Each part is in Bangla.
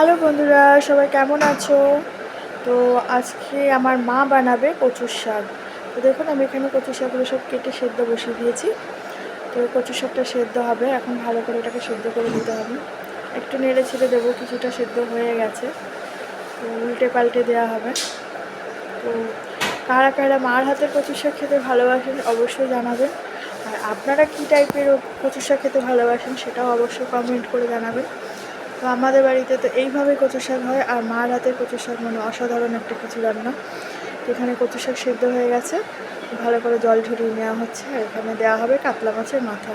হ্যালো বন্ধুরা, সবাই কেমন আছো? তো আজকে আমার মা বানাবে কচুর শাক। তো দেখুন আমি এখানে কচুর শাকগুলো সব কেটে সেদ্ধ বসিয়ে দিয়েছি। তো কচুর শাকটা সেদ্ধ হবে, এখন ভালো করে এটাকে সেদ্ধ করে দিতে হবে। একটু নেড়ে ছেড়ে দেবো, কিছুটা সেদ্ধ হয়ে গেছে। তো উল্টে পাল্টে দেওয়া হবে। তো কারা কারা মার হাতের কচুর শাক খেতে ভালোবাসেন অবশ্যই জানাবেন। আর আপনারা কী টাইপের কচুর শাক খেতে ভালোবাসেন সেটাও অবশ্যই কমেন্ট করে জানাবেন। তো আমাদের বাড়িতে তো এইভাবে কচু শাক হয়, আর মার হাতের কচু শাক মানে অসাধারণ একটা কিছু রান্না। এখানে কচু শাক সেদ্ধ হয়ে গেছে, ভালো করে জল ঝরিয়ে নেওয়া হচ্ছে। আর এখানে দেওয়া হবে কাতলা মাছের মাথা।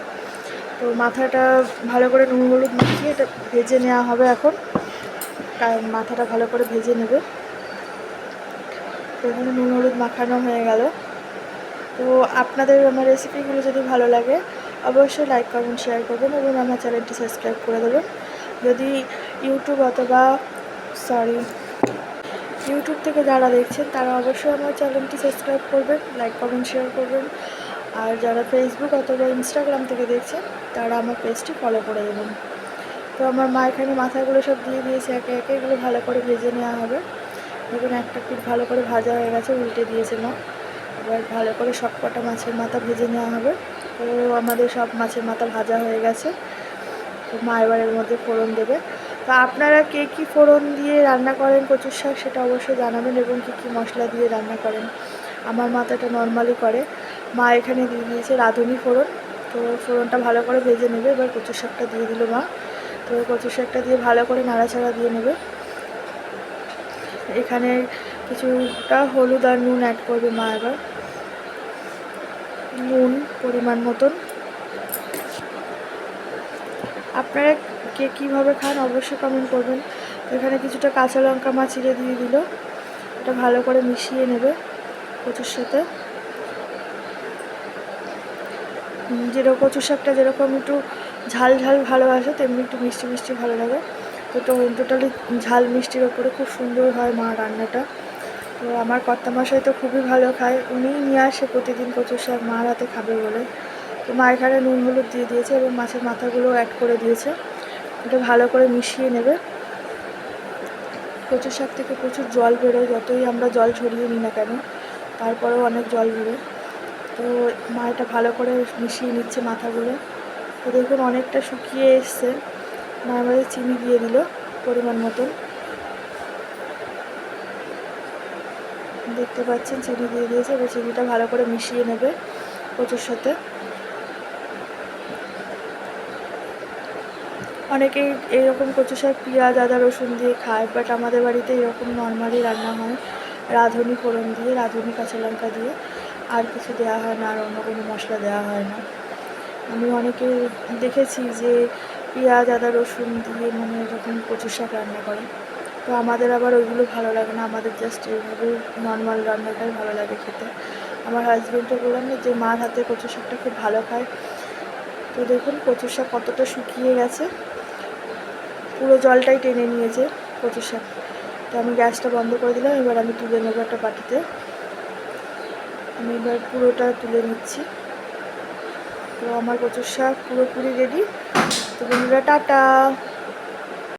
তো মাথাটা ভালো করে নুন হলুদ মাখিয়ে এটা ভেজে নেওয়া হবে এখন, কারণ মাথাটা ভালো করে ভেজে নেবে। তো এখানে নুন হলুদ মাখানো হয়ে গেল। তো আপনাদের আমার রেসিপিগুলো যদি ভালো লাগে অবশ্যই লাইক কমেন্ট শেয়ার করবেন এবং আমার চ্যানেলটি সাবস্ক্রাইব করে দেবেন। যদি ইউটিউব থেকে যারা দেখছেন তারা অবশ্যই আমার চ্যানেলটি সাবস্ক্রাইব করবেন, লাইক কমেন্ট শেয়ার করবেন। আর যারা ফেসবুক অথবা ইনস্টাগ্রাম থেকে দেখছেন তারা আমার পেজটি ফলো করে দেবেন। তো আমার মা এখানে মাথাগুলো সব দিয়ে দিয়েছে একে একে, এগুলো ভালো করে ভেজে নেওয়া হবে। দেখুন একটা পিঠ ভালো করে ভাজা হয়ে গেছে, উল্টে দিয়েছে মা। এবার ভালো করে সব কটা মাছের মাথা ভেজে নেওয়া হবে। তো আমাদের সব মাছের মাথা ভাজা হয়ে গেছে। তো মা এবার এর মধ্যে ফোড়ন দেবে। তো আপনারা কে কী ফোড়ন দিয়ে রান্না করেন কচুর শাক সেটা অবশ্যই জানাবেন, এবং কী কী মশলা দিয়ে রান্না করেন। আমার মা তো এটা নর্মালি করে। মা এখানে দিয়ে দিয়েছে রাঁধুনি ফোড়ন। তো ফোড়নটা ভালো করে ভেজে নেবে। এবার কচুর শাকটা দিয়ে দিল মা। তো কচুর শাকটা দিয়ে ভালো করে নাড়াচাড়া দিয়ে নেবে। এখানে কিছুটা হলুদ আর নুন অ্যাড করবে মা। এবার নুন পরিমাণ মতন। আপনারা কে কীভাবে খান অবশ্যই কমেন্ট করবেন। এখানে কিছুটা কাঁচা লঙ্কা মা চিড়ে দিয়ে দিল। এটা ভালো করে মিশিয়ে নেবে কচুর সাথে। কচুর শাকটা যেরকম একটু ঝাল ঝাল ভালোবাসে তেমনি একটু মিষ্টি মিষ্টি ভালো লাগে। তো টোটালি ঝাল মিষ্টির ওপরে খুব সুন্দর হয় মা রান্নাটা। তো আমার কর্তামশাই তো খুবই ভালো খায়, উনিই নিয়ে আসে প্রতিদিন কচুর শাক মার হাতে খাবে বলে। তো মা এখানে নুন হলুদ দিয়ে দিয়েছে এবং মাছের মাথাগুলো অ্যাড করে দিয়েছে। এটা ভালো করে মিশিয়ে নেবে। কচুর শাক থেকে প্রচুর জল বেরোয়, যতই আমরা জল ছড়িয়ে নিই না কেন তারপরেও অনেক জল বেরোয়। তো মা এটা ভালো করে মিশিয়ে নিচ্ছে মাথাগুলো। তো দেখুন অনেকটা শুকিয়ে এসছে। মা আমাদের চিনি দিয়ে দিল পরিমাণ মতন, দেখতে পাচ্ছেন চিনি দিয়ে দিয়েছে। এবার চিনিটা ভালো করে মিশিয়ে নেবে কচুর সাথে। অনেকেই এইরকম কচু শাক পেঁয়াজ আদা রসুন দিয়ে খায়, বাট আমাদের বাড়িতে এরকম নর্মালি রান্না হয় রাঁধুনি ফোড়ন দিয়ে, রাঁধুনি কাঁচা লঙ্কা দিয়ে। আর কিছু দেওয়া হয় না, আর অন্য কোনো মশলা দেওয়া হয় না। আমি অনেকে দেখেছি যে পেঁয়াজ আদা রসুন দিয়ে মানে এরকম কচু শাক রান্না করে। তো আমাদের আবার ওইগুলো ভালো লাগে না, আমাদের জাস্ট এইভাবে নর্মাল রান্নাটাই ভালো লাগে খেতে। আমার হাজব্যান্ডকে বললাম না যে মার হাতে কচু শাকটা খুব ভালো খায়। তো দেখুন কচু শাক কতটা শুকিয়ে গেছে, পুরো জলটাই টেনে নিয়েছে কচু শাক। তো আমি গ্যাসটা বন্ধ করে দিলাম। এবার আমি তুলে নেবো একটা বাটিতে। আমি এবার পুরোটা তুলে নিচ্ছি। তো আমার কচুর শাক পুরোপুরি রেডি। তো বন্ধুরা টাটা।